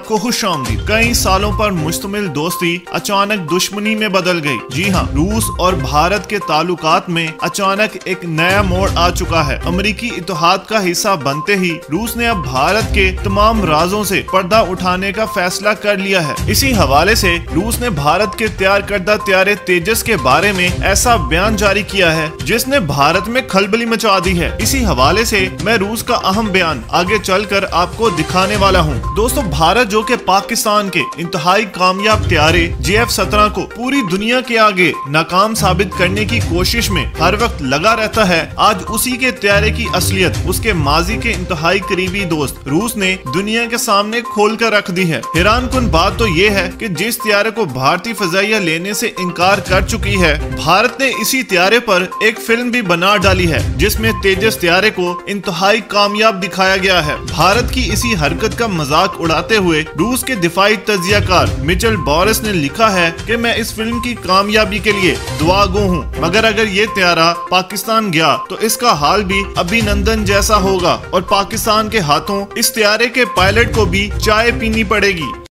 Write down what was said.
आपको खुशामदीद। कई सालों पर मुश्तमिल दोस्ती अचानक दुश्मनी में बदल गई। जी हाँ, रूस और भारत के ताल्लुकात में अचानक एक नया मोड़ आ चुका है। अमेरिकी इत्तेहाद का हिस्सा बनते ही रूस ने अब भारत के तमाम राजों से पर्दा उठाने का फैसला कर लिया है। इसी हवाले से रूस ने भारत के तैयार करदा तैयारे तेजस के बारे में ऐसा बयान जारी किया है जिसने भारत में खलबली मचा दी है। इसी हवाले से मैं रूस का अहम बयान आगे चलकर आपको दिखाने वाला हूँ। दोस्तों, भारत जो कि पाकिस्तान के इंतहाई कामयाब तैयारे JF-17 को पूरी दुनिया के आगे नाकाम साबित करने की कोशिश में हर वक्त लगा रहता है, आज उसी के तैयारे की असलियत उसके माजी के इंतहाई करीबी दोस्त रूस ने दुनिया के सामने खोल कर रख दी है। हैरान कुन बात तो ये है कि जिस तैयारे को भारतीय फजाइया लेने से इनकार कर चुकी है, भारत ने इसी तैयारे पर एक फिल्म भी बना डाली है जिसमें तेजस तैयारे को इंतहाई कामयाब दिखाया गया है। भारत की इसी हरकत का मजाक उड़ाते हुए रूस के दिफाई तज्जियाकार मिचेल बोरिस ने लिखा है कि मैं इस फिल्म की कामयाबी के लिए दुआगो हूँ, मगर अगर ये तैयारा पाकिस्तान गया तो इसका हाल भी अभिनंदन जैसा होगा और पाकिस्तान के हाथों इस तैयारे के पायलट को भी चाय पीनी पड़ेगी।